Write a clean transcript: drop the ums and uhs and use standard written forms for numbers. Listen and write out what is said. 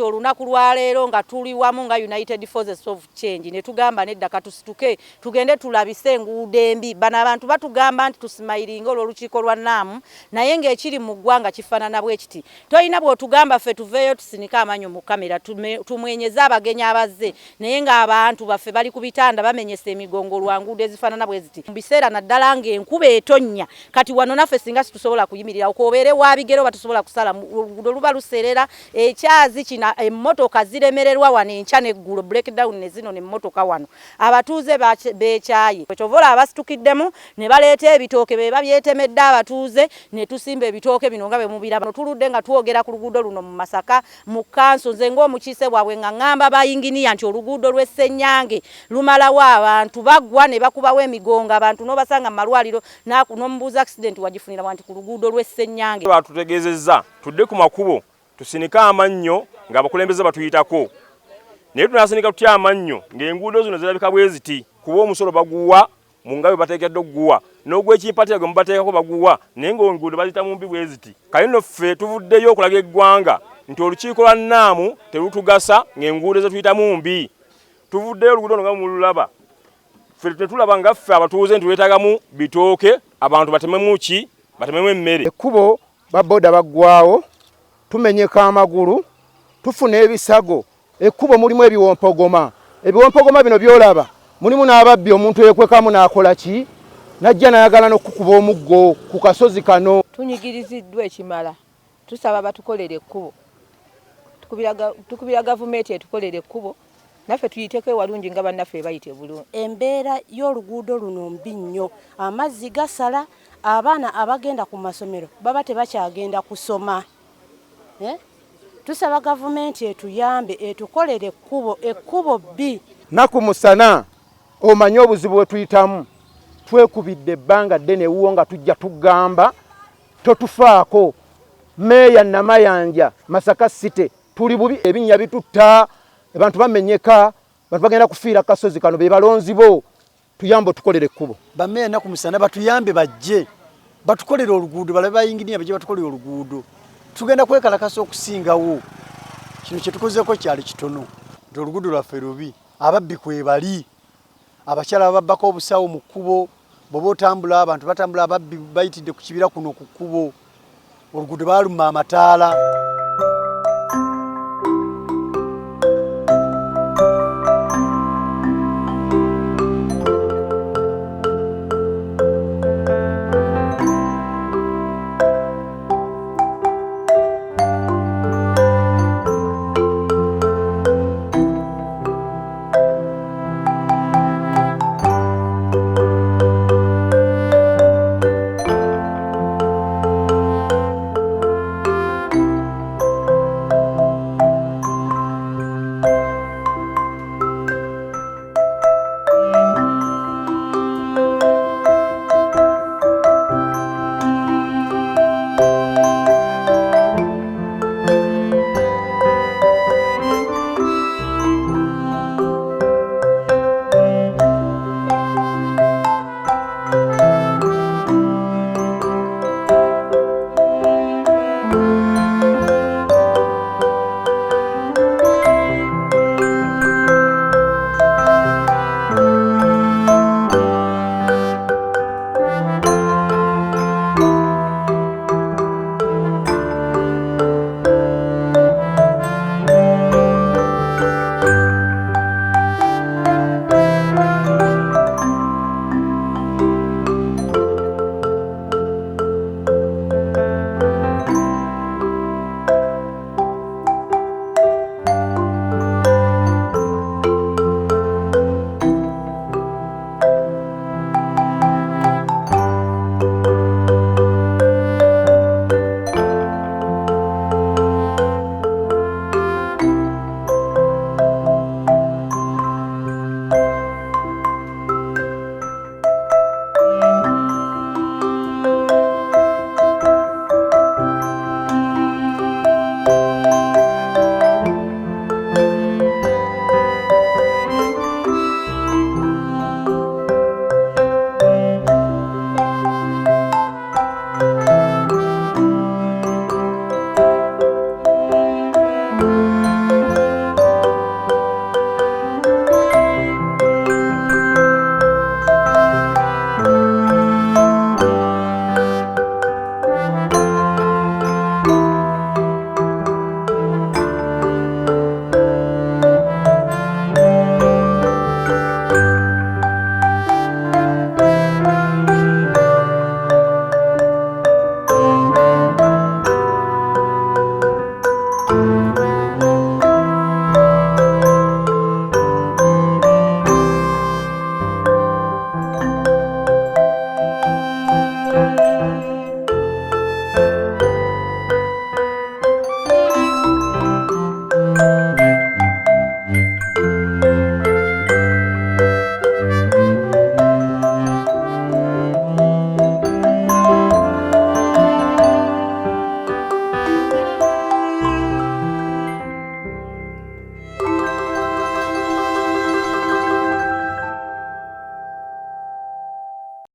Olunaku lwa leero nga tuli wamu nga United Forces of Change ne tugamba nedda katusituke tugende tulabise Ngudo embi. Bano abantu batugamba nti tusimayiringa olw'olukiiko lwa Nnamu naye ng'ekiri mu ggwanga kifaanana bwe kiti. Toyina bw'otugamba ffe tuveeyo tusinike amanyo mu kamera tumwenyeze abagenyi abazze naye ng'abantu baffe bali ku bitanda bamenyesa emigongo lwa nguudo ezifaanana bwe ziti. Mu biseera naddala ng'enkuba etonnya kati wano naffe singa situsobola kuyimirira okwobeere wa bigero batusobola kusala oluguudo luba luserera ekyazi kina emmotoka ziremererwa wano enkya n'eggulo breakdown ne zino n'emmotoka wano abatuuze beekyaye kyovola abasitukiddemu ne baleeta ebitooke be babyetemedde abatuuze ne tusimba ebitooke bino nga bwe mubiraba tuludde nga twogera ku luguudo luno mu Masaka mu kanso nze ng'omukiise bwabwe nga ngamba bayinginiya nti oluguudo lw'Essenyange lumalawo abantu baggwa ne bakubawo emigongo abantu n'obasanga mu malwaliro n'omubuuza accident wagifunira wanti ku luguudo lw'Essenyange. Batutegeezezza tudde ku makubo tusinika amannyo ng'abakulembeze batuyitako naye tunasinika tutya amannyo ng'enguudo zino zirabika bwe ziti kuba omusolo baguwa mu nga bwe bateekedde okuguwa n'ogw'ekimpatira gwe mubateekako baguwa naye ng'enguudo bazita mu mbi bwe ziti. Kale nno ffe tuvuddeyo okulaga eggwanga nti olukiiko lwa Nnaamu terutugasa ng'enguudo ze tuyitamu mbi. Tuvuddeyo oluguudo nga mululaba ffe tetulaba nga ffe abatuuze ntulwetaagamu bitooke abantu batememu ki batememu emmere. Ekkubo baboda baggwawo tumenyeka amagulu tufuna ebisago ekkubo mulimu ebiwompogoma bino byolaba mulimu n'ababbi omuntu yekwekamu n'akola ki najja nayagala n'okukuba omuggo ku kasozi kano. Tunyigiriziddwa ekimala tusaba batukolere ekkubo tukubira gavumenti etukolere ekkubo naffe tuyiteko ewalungi nga bannaffe bayite bulungi. Embeera y'oluguudo luno mbi nnyo amazzi gasala abaana abagenda ku masomero baba tebakyagenda kusoma. Tusaba gavumenti etuyambe etukolere ekkubo bbi. Naku musana omanye obuzibu bwe tuyitamu twekubidde ebbanga ddene ewuwo nga tujja tugamba totufaako meeya Namayanja Masaka City tuli bubi Ebinya bitutta abantu bamenyeka abantu bagenda kufiira kasozi kano be balonzi bo tuyambe tukolere ekkubo. Bameeya naku musana batuyambe bajje batukolere oluguudo balabe bayinginiya bajje batukolere oluguudo tugenda kwekalakasa okusingawo kino kye tukozeeko kyali kitono nti oluguudo lwaffe lubi ababbi kwebali abakyala babbako obusawo mu kkubo bw'oba otambula abantu batambula ababbi bayitidde ku kibira kuno ku kkubo oluguudo baalumma amataala.